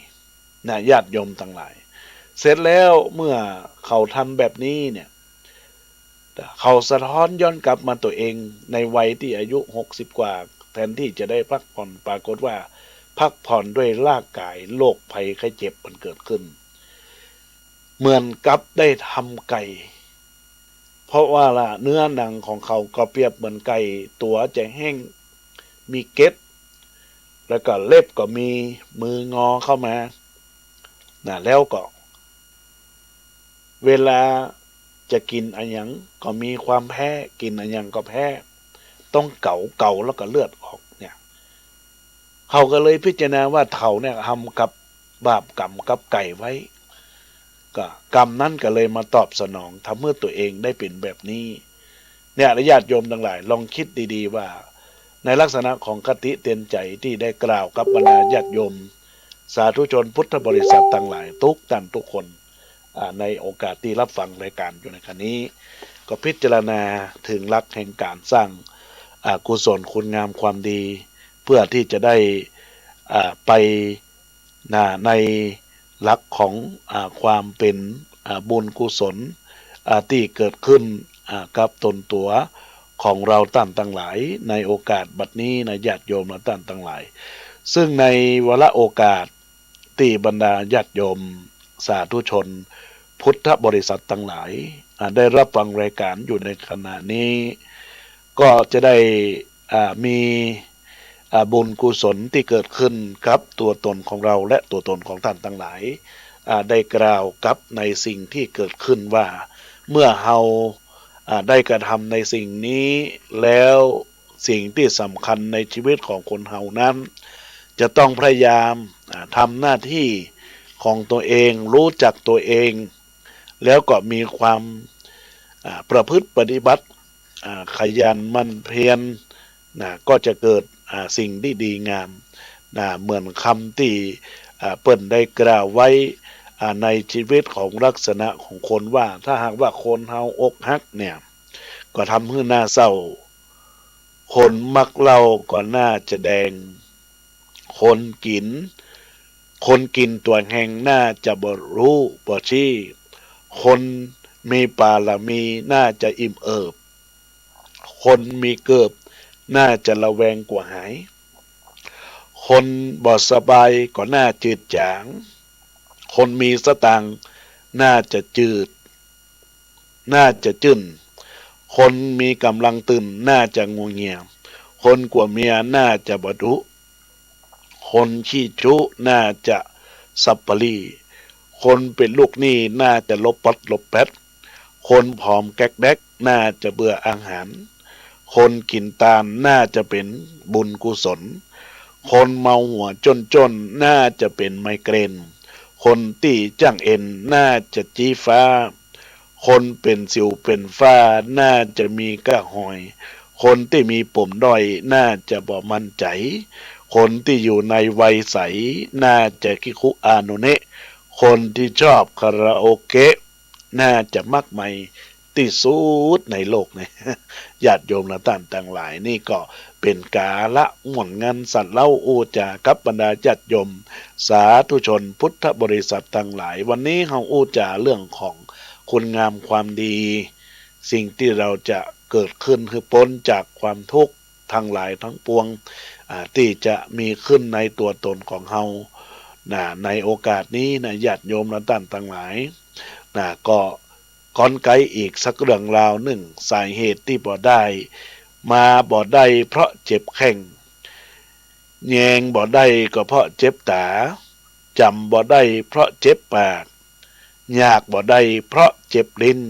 นะญาติโยมทั้งหลายเสร็จแล้วเมื่อเขาทำแบบนี้เนี่ยเขาสะท้อนย้อนกลับมาตัวเองในวัยที่อายุ60กว่าแทนที่จะได้พักผ่อนปรากฏว่าพักผ่อนด้วยร่างกายโรคภัยไข้เจ็บมันเกิดขึ้นเหมือนกับได้ทำไก่เพราะว่าล่ะเนื้อหนังของเขาก็เปรียบเหมือนไก่ตัวจะแห้งมีเกล็ดแล้วก็เล็บก็มีมืองอเข้ามาแล้วก็เวลาจะกินอันยังก็มีความแพ้กินอันยังก็แพ้ต้องเก่าแล้วก็เลือดออกเนี่ยเขาก็เลยพิจารณาว่าเขาเนี่ยทำกับบาปกรรมกับไก่ไว้ก็กรรมนั้นก็เลยมาตอบสนองทำเมื่อตัวเองได้เป็นแบบนี้เนี่ยญาติโยมทั้งหลายลองคิดดีๆว่าในลักษณะของคติเตือนใจที่ได้กล่าวกับบรรดาญาติโยมสาธุชนพุทธบริษัททั้งหลายทุกท่านทุกคนในโอกาสที่รับฟังรายการอยู่ในครั้นี้ก็พิจารณาถึงหลักแห่งการสร้างกุศลคุณงามความดีเพื่อที่จะได้ไปในหลักของความเป็นบุญกุศลที่เกิดขึ้นกับตนตัวของเราท่านทั้งหลายในโอกาสบัดนี้นะญาติโยมท่านทั้งหลายซึ่งในวาระโอกาสที่บรรดาญาติโยมสาธุชนพุทธบริษัททั้งหลายได้รับฟังรายการอยู่ในขณะนี้ก็จะได้มีบุญกุศลที่เกิดขึ้นกับตัวตนของเราและตัวตนของท่านทั้งหลายได้กล่าวกับในสิ่งที่เกิดขึ้นว่าเมื่อเราได้กระทำในสิ่งนี้แล้วสิ่งที่สำคัญในชีวิตของคนเฮานั้นจะต้องพยายามทำหน้าที่ของตัวเองรู้จักตัวเองแล้วก็มีความประพฤติปฏิบัติขยันมั่นเพียรก็จะเกิดสิ่งที่ดีงามเหมือนคำที่เปิ้นได้กล่าวไว้ในชีวิตของลักษณะของคนว่าถ้าหากว่าคนเฮาอกหักเนี่ยก็ทำให้หน้าเศร้าคนมักเล่าก็น่าจะแดงคนกินตัวแห่งน่าจะบ่รู้บ่ชี้คนมีปาละมีน่าจะอิ่มเอิบคนมีเกิบน่าจะระแวงกว่าหายคนบ่สบายก็น่าจืดจางคนมีสตางค์น่าจะจืดน่าจะจื้นคนมีกำลังตื่นน่าจะงัวเงียคนกว่าเมียน่าจะบดุคนขี้จุน่าจะสับปะรีคนเป็นลูกหนี้น่าจะลบปัดลบแปดคนผอมแก๊กแดกน่าจะเบื่ออาหารคนกินตามน่าจะเป็นบุญกุศลคนเมาหัวจนน่าจะเป็นไมเกรนคนตีจ้างเอ็นน่าจะจี้ฟ้าคนเป็นสิวเป็นฝ้าน่าจะมีกระหอยคนที่มีปมด้อยน่าจะบ่มั่นใจ คนที่อยู่ในวัยใสน่าจะคิคุอาโนเนะคนที่ชอบคาราโอเกะน่าจะมากมายที่สุดในโลกเนี่ยญาติโยมและท่านต่างหลายนี่ก็เป็นกาละม่วนงานสัตว์เล่าอูจากับบรรดาญาติโยมสาธุชนพุทธบริษัทต่างหลายวันนี้เราอูจาเรื่องของคุณงามความดี สิ่งที่เราจะเกิดขึ้นคือพ้นจากความทุกข์ทั้งหลายทั้งปวงที่จะมีขึ้นในตัวตนของเราในโอกาสนี้นะญาติโยมและท่านทั้งหลายก็ก้อนไกอีกสักเรื่องราวหนึ่งสาเหตุที่บ่ได้มาบ่ได้เพราะเจ็บแข้งแยงบ่ได้ก็เพราะเจ็บตาจำบ่ได้เพราะเจ็บปากยากบ่ได้เพราะเจ็บลิ้น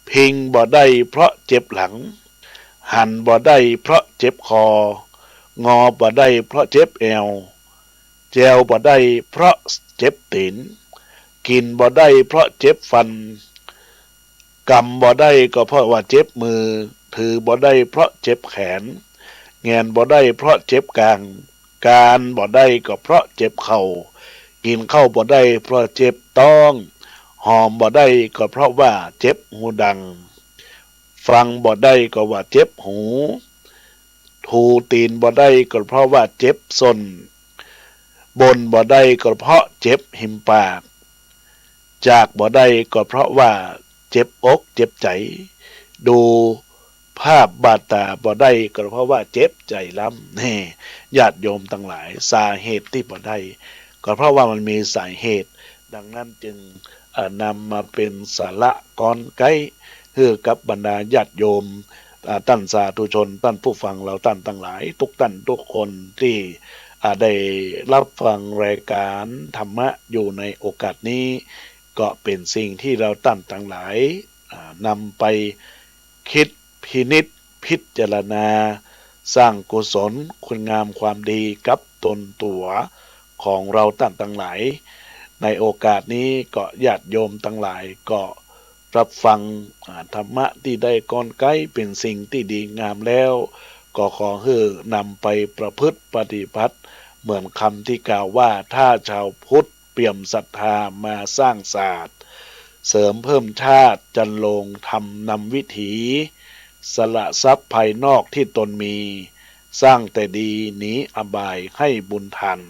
พิงบ่ได้เพราะเจ็บหลังหันบ่ได้เพราะเจ็บคองอบ่ได้เพราะเจ็บเอวแจวบ่ได้เพราะเจ็บตีนกินบ่ได้เพราะเจ็บฟันกำบ่ได้ก็เพราะว่าเจ็บมือถือบ่ได้เพราะเจ็บแขนแงนบ่ได้เพราะเจ็บกลางการบ่ได้ก็เพราะเจ็บเข่ากินข้าวบ่ได้เพราะเจ็บต้องหอมบ่ได้ก็เพราะว่าเจ็บหูดังฟังบ่ได้ก็ว่าเจ็บหูถูตีนบ่ได้ก็เพราะว่าเจ็บส้นบนบ่ได้ก็เพราะเจ็บหิมปากจากบ่ได้ก็เพราะว่าเจ็บอกเจ็บใจดูภาพบาดตาบ่ได้ก็เพราะว่าเจ็บใจล้ำนี่ญาติโยมทั้งหลายสาเหตุที่บ่ได้ก็เพราะว่ามันมีสาเหตุดังนั้นจึงนำมาเป็นสาระก้อนไกเพื่อกับบรรดาญาติโยมท่านสาธุชนท่านผู้ฟังเราท่านทั้งหลายทุกท่านทุกคนที่ได้รับฟังรายการธรรมะอยู่ในโอกาสนี้ก็เป็นสิ่งที่เราท่านทั้งหลายนำไปคิดพินิจพิจารณาสร้างกุศลคุณงามความดีกับตนตัวของเราท่านทั้งหลายในโอกาสนี้ก็ญาติโยมทั้งหลายก็รับฟังธรรมะที่ได้ก้อนไกเป็นสิ่งที่ดีงามแล้วก็ขอให้นำไปประพฤติปฏิบัติเหมือนคำที่กล่าวว่าถ้าชาวพุทธเปี่ยมศรัทธามาสร้างศาสตร์เสริมเพิ่มชาติจันลงทำนำวิถีสละทรัพย์ภายนอกที่ตนมีสร้างแต่ดีหนีอบายให้บุญทัน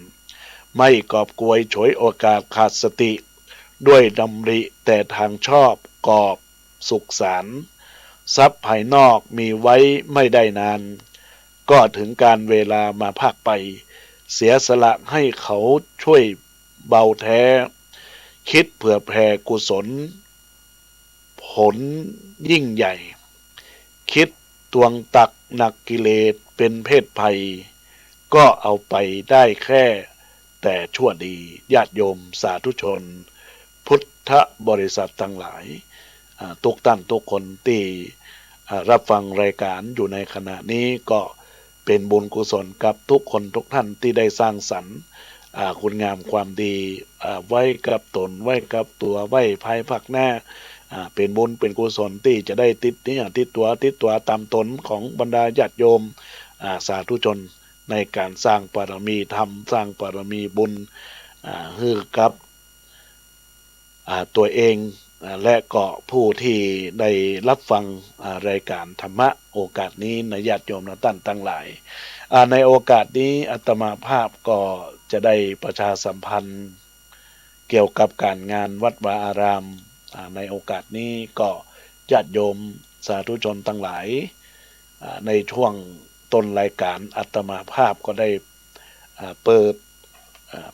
ไม่กอบกวยฉวยโอกาสขาดสติด้วยดำริแต่ทางชอบกอบสุขสันต์ทรัพย์ภายนอกมีไว้ไม่ได้นานก็ถึงการเวลามาภาคไปเสียสละให้เขาช่วยเบาแท้คิดเผื่อแผ่กุศลผลยิ่งใหญ่คิดตวงตักหนักกิเลสเป็นเพศภัยก็เอาไปได้แค่แต่ชั่วดีญาติโยมสาธุชนพุทธบริษัททั้งหลายทุกท่านทุกคนที่รับฟังรายการอยู่ในขณะนี้ก็เป็นบุญกุศลกับทุกคนทุกท่านที่ได้สร้างสรรค์คุณงามความดีไว้กับตนไว้กับตัวไว้ภายภาคหน้าเป็นบุญเป็นกุศลที่จะได้ติดตัวตามตนของบรรดาญาติโยมสาธุชนในการสร้างบารมีธรรมสร้างบารมีบุญให้กับตัวเองและก็ผู้ที่ได้รับฟังรายการธรรมะโอกาสนี้ในญาติโยมและท่านทั้งหลายในโอกาสนี้อาตมาภาพก็จะได้ประชาสัมพันธ์เกี่ยวกับการงานวัดวาอารามในโอกาสนี้ก็ญาติโยมสาธุชนทั้งหลายในช่วงต้นรายการอาตมาภาพก็ได้เปิด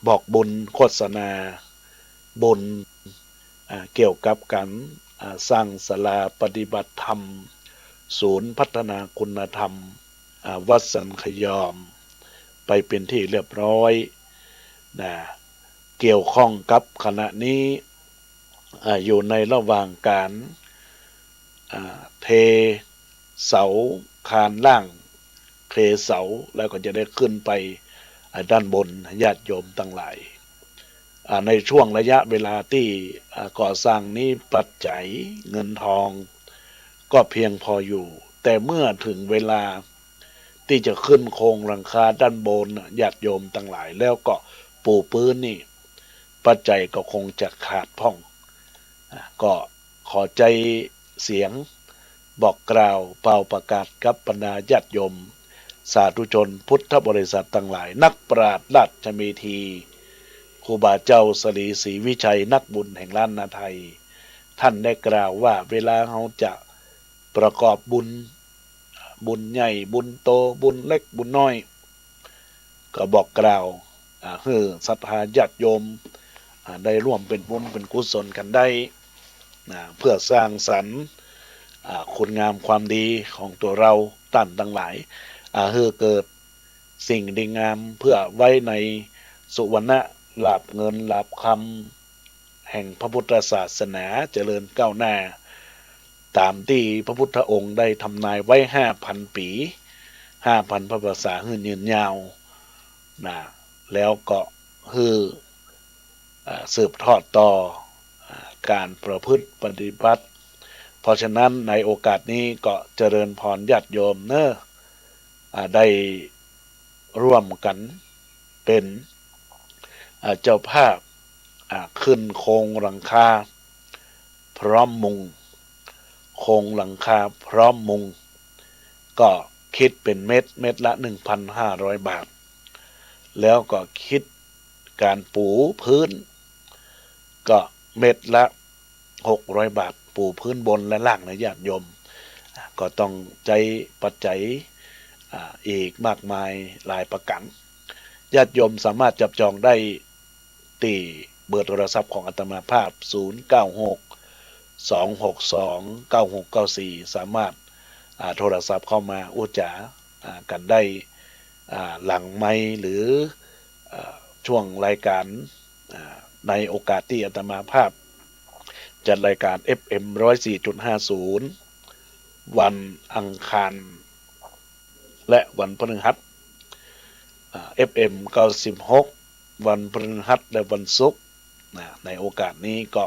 บอกบุญโฆษณาบุญเกี่ยวกับการสร้างศาลาปฏิบัติธรรมศูนย์พัฒนาคุณธรรมวัดสันขยอมไปเป็นที่เรียบร้อยเกี่ยวข้องกับขณะนี้อยู่ในระหว่างการเทเสาคานล่างเทเสาแล้วก็จะได้ขึ้นไปด้านบนญาติโยมทั้งหลายในช่วงระยะเวลาที่ก่อสร้างนี้ปัจจัยเงินทองก็เพียงพออยู่แต่เมื่อถึงเวลา ที่จะขึ้นโครงหลังคาด้านบนญาติโยมทั้งหลายแล้วก็ปูพื้นนี่ปัจจัยก็คงจะขาดพ่องก็ขอใจเสียงบอกกล่าวเป่าประกาศกับบรรดาญาติโยมสาธุชนพุทธบริษัททั้งหลายนักปราชญ์ราชเมธีครูบาเจ้าสลีศรีวิชัยนักบุญแห่งล้านนาไทยท่านได้กล่าวว่าเวลาเราจะประกอบบุญใหญ่บุญโตบุญเล็กบุญน้อยก็บอกกล่าวให้ศรัทธาญาติโยมได้ร่วมเป็นบุญเป็นกุศลกันได้เพื่อสร้างสรรค์คุณงามความดีของตัวเราท่านทั้งหลายให้เกิดสิ่งดีงามเพื่อไว้ในสุวรรณลาภเงินลาภคำแห่งพระพุทธศาสนาเจริญก้าวหน้าตามที่พระพุทธองค์ได้ทำนายไว้5,000 ปี5,000 พระภาษาหื่นยืนยาวแล้วก็คือสืบทอดต่อการประพฤติปฏิบัติเพราะฉะนั้นในโอกาสนี้ก็เจริญพรญาติโยมได้ร่วมกันเป็นเจ้าภาพขึ้นโครงหลังคาพร้อมมุงโครงหลังคาพร้อมมุงก็คิดเป็นเม็ดละ 1,500 บาทแล้วก็คิดการปูพื้นก็เม็ดละ600 บาทปูพื้นบนและล่างนะญาติโยมก็ต้องใจปัจจัยอีกมากมายหลายประการญาติโยมสามารถจับจองได้ที่เบอร์โทรศัพท์ของอาตมาภาพ096 262 9694สามารถโทรศัพท์เข้ามาอุจจากันได้หลังไมค์หรือช่วงรายการในโอกาสที่อาตมาภาพจัดรายการ FM 104.50 วันอังคารและวันพฤหัสFM 96 วันพฤหัสและวันศุกร์ในโอกาสนี้ก็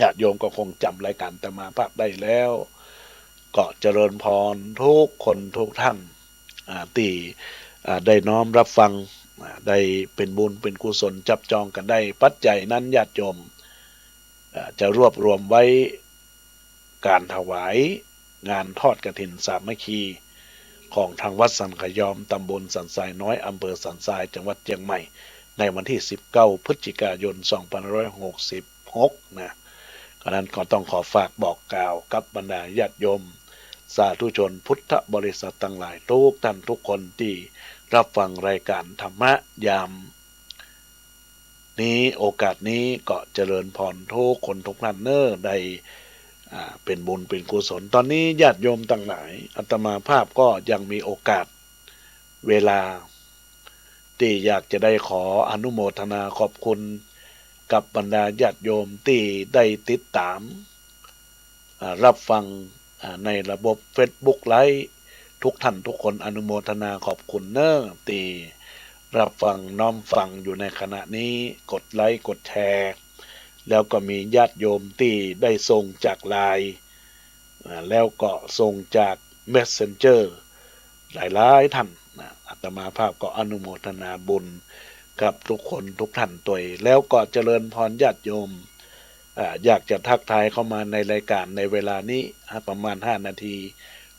ญาติโยมก็คงจำรายการอาตมาภาพได้แล้วก็เจริญพรทุกคนทุกท่านที่ได้น้อมรับฟังได้เป็นบุญเป็นกุศลจับจองกันได้ปัจจัยนั้นญาติโยมจะรวบรวมไว้การถวายงานทอดกฐินสามัคคีของทางวัดสันขยอมตำบลสันทรายน้อยอำเภอสันทรายจังหวัดเชียงใหม่ในวันที่19 พฤศจิกายน 2566นะฉะนั้นก็ต้องขอฝากบอกกล่าวกับบรรดาญาติโยมสาธุชนพุทธบริษัททั้งหลายทุกท่านทุกคนที่รับฟังรายการธรรมะยามนี้โอกาสนี้ก็เจริญพรทุกคนทุกท่านได้เป็นบุญเป็นกุศลตอนนี้ญาติโยมทั้งหลายอาตมาภาพก็ยังมีโอกาสเวลาที่อยากจะได้ขออนุโมทนาขอบคุณกับบรรดาญาติโยมที่ได้ติดตามรับฟังในระบบ Facebook ไลฟ์ทุกท่านทุกคนอนุโมทนาขอบคุณที่รับฟังน้อมฟังอยู่ในขณะนี้กดไลค์กดแชร์แล้วก็มีญาติโยมที่ได้ส่งจากไลน์แล้วก็ส่งจาก Messenger หลายๆท่านอาตมาภาพก็อนุโมทนาบุญกับทุกคนทุกท่านตัวแล้วก็เจริญพรญาติโยมอยากจะทักทายเข้ามาในรายการในเวลานี้ประมาณ5 นาที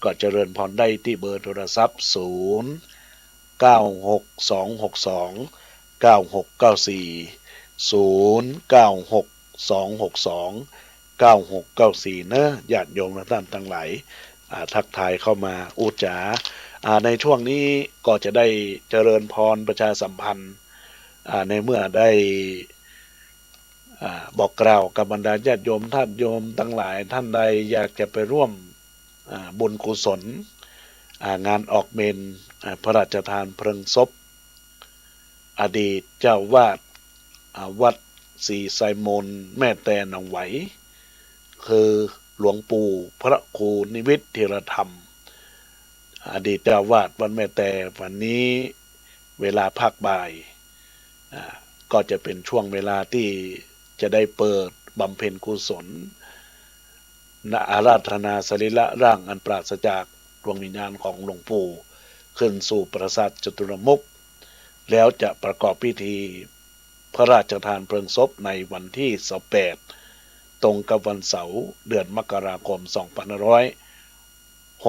ก็เจริญพรได้ที่เบอร์โทรศัพท์0962629694 ญาติโยมและท่านทั้งหลายทักทายเข้ามาอุจจาในช่วงนี้ก็จะได้เจริญพรประชาสัมพันธ์ในเมื่อได้บอกกล่าวกับบรรดาญาติโยมท่านโยมทั้งหลายท่านใดอยากจะไปร่วมบุญกุศลงานออกเมนพระราชทานเพลิงศพอดีตเจ้าวาดวัดศรีไซมนแม่แต่หนองไหวคือหลวงปู่พระครูนิวิทย์ธีรธรรมอดีตเจ้าวาดวัดแม่แต่วันนี้เวลาภาคบ่ายก็จะเป็นช่วงเวลาที่จะได้เปิดบำเพ็ญกุศลอาราธนาสรีระร่างอันปราศจากดวงวิญญาณของหลวงปู่ ขึ้นสู่ปราสาทจตุรมุขแล้วจะประกอบพิธีพระราชทานเพลิงศพในวันที่28ตรงกับวันเสาร์เดือนมกราคม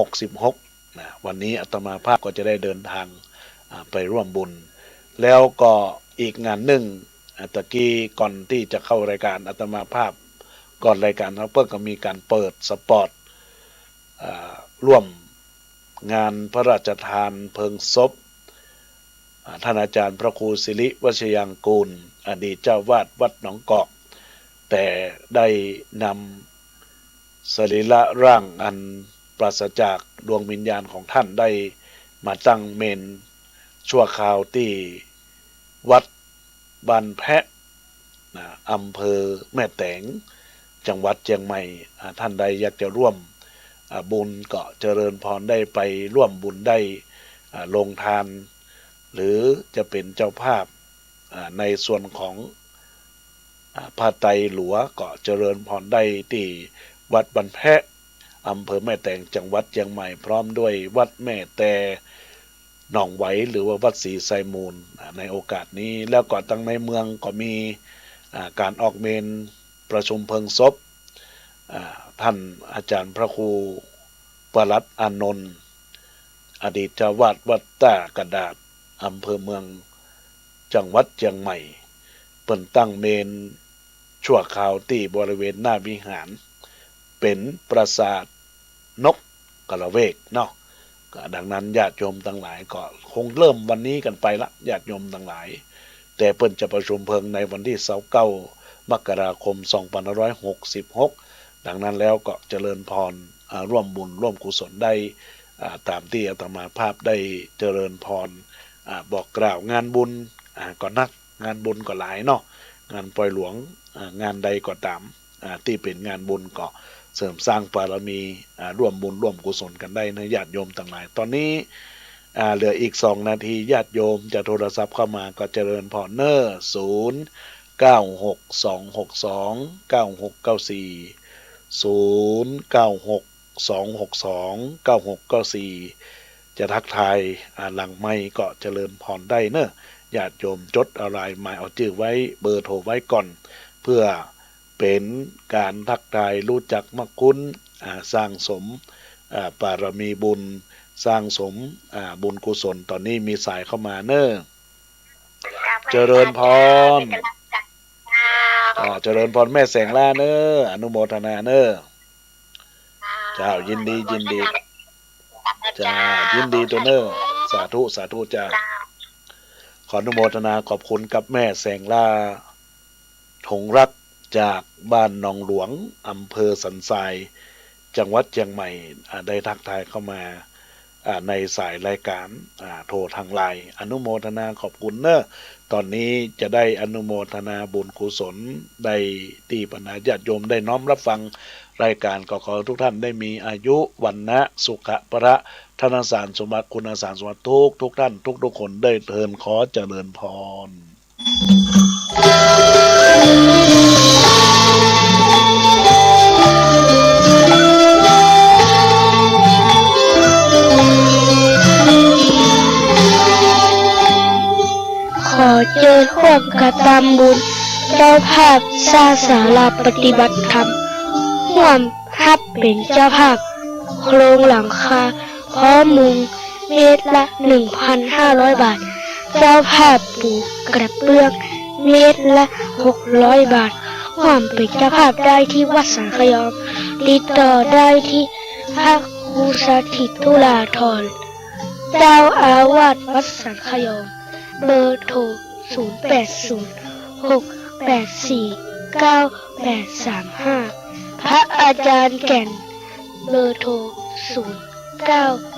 2566นะวันนี้อาตมาภาพก็จะได้เดินทางไปร่วมบุญแล้วก็อีกงานหนึ่งตะกี้ก่อนที่จะเข้ารายการอาตมาภาพก่อนรายการเราเพิ่งก็มีการเปิดสปอร์ตร่วมงานพระราชทานเพลิงศพท่านอาจารย์พระครูศิริวชยังกูลอดีตเจ้าวาดวัดหนองกอกแต่ได้นำสรีระร่างอันปราศจากดวงวิญญาณของท่านได้มาตั้งเมนชั่วคราวที่วัดบ้านแพะอำเภอแม่แตงจังหวัดเชียงใหม่ท่านใดอยากจะร่วมบุญก็เจริญพรได้ไปร่วมบุญได้ลงทานหรือจะเป็นเจ้าภาพในส่วนของผ้าไตรหลวงก็เจริญพรได้ที่วัดบ้านแพะอำเภอแม่แตงจังหวัดเชียงใหม่พร้อมด้วยวัดแม่แต่หนองไหวหรือว่าวัดศรีไซมูลในโอกาสนี้แล้วก็ตั้งในเมืองก็มีการออกเมนประชุมเพลิงศพท่านอาจารย์พระครูปรัตน์อานนท์อดีตเจ้าวาดวัดตากระดาษอำเภอเมืองจังหวัดเชียงใหม่เปิ่นตั้งเมนชั่วคราวที่บริเวณหน้าวิหารเป็นปราสาทนกกระเวกเนาะดังนั้นญาติโยมทั้งหลายก็คงเริ่มวันนี้กันไปละญาติโยมทั้งหลายแต่เปิ่นจะประชุมเพลิงในวันที่29มกราคม2566ดังนั้นแล้วก็เจริญพรร่วมบุญร่วมกุศลได้ตามที่อาตมาภาพได้เจริญพรบอกกล่าวงานบุญก็นักงานบุญก็หลายเนาะงานปล่อยหลวงงานใดก็ตามที่เป็นงานบุญก็เสริมสร้างบารมีร่วมบุญร่วมกุศลกันได้นะญาติโยมทั้งหลายตอนนี้เหลืออีก2นาทีญาติโยมจะโทรศัพท์เข้ามาก็เจริญพรเนอร์0962629694จะทักทายหลังไมค์ก็เจริญพรได้เนอะญาติโยมจดอะไรหมายเอาชื่อไว้เบอร์โทรไว้ก่อนเพื่อเป็นการทักทายรู้จักมักคุ้นสร้างสมบารมีบุญสร้างสมบุญกุศลตอนนี้มีสายเข้ามาเนอะเจริญพรเจริญพรแม่แสงล่าเนอะอนุโมทนาเนอะเจ้ายินดียินดีจ้ายินดีตัวเนอะสาธุสาธุจ้าขออนุโมทนาขอบคุณกับแม่แสงล่าถงรักจากบ้านหนองหลวงอำเภอสันทรายจังหวัดเชียงใหม่ได้ทักทายเข้ามาในสายรายการโทรทางไลน์อนุโมทนาขอบคุณเนอะตอนนี้จะได้อนุโมทนาบุญกุศลได้ที่บรรดาญาติโยมได้น้อมรับฟังรายการก็ขอทุกท่านได้มีอายุวันนะสุขะประธนสารสมบัติคุณสารสมบัติทุกท่านทุกคนได้เทินขอเจริญพรขอเจริญร่วมกฐำบุญเจ้าภาพสร้างศาลาปฏิบัติธรรมร่วมฮับเป็นเจ้าภาพโครงหลังคาพร้อมมุงเมตรละ 1,500 บาทเจ้าภาพปลูกกระเบื้องเมตรละ 600 บาทร่วมเป็นเจ้าภาพได้ที่วัดสังขยอมติดต่อได้ที่พระครูสถิตตุลาธรเจ้าอาวาสวัดสังขยอมเบอร์โทร0806849835พระอาจารย์แก่นเบอร์โทร09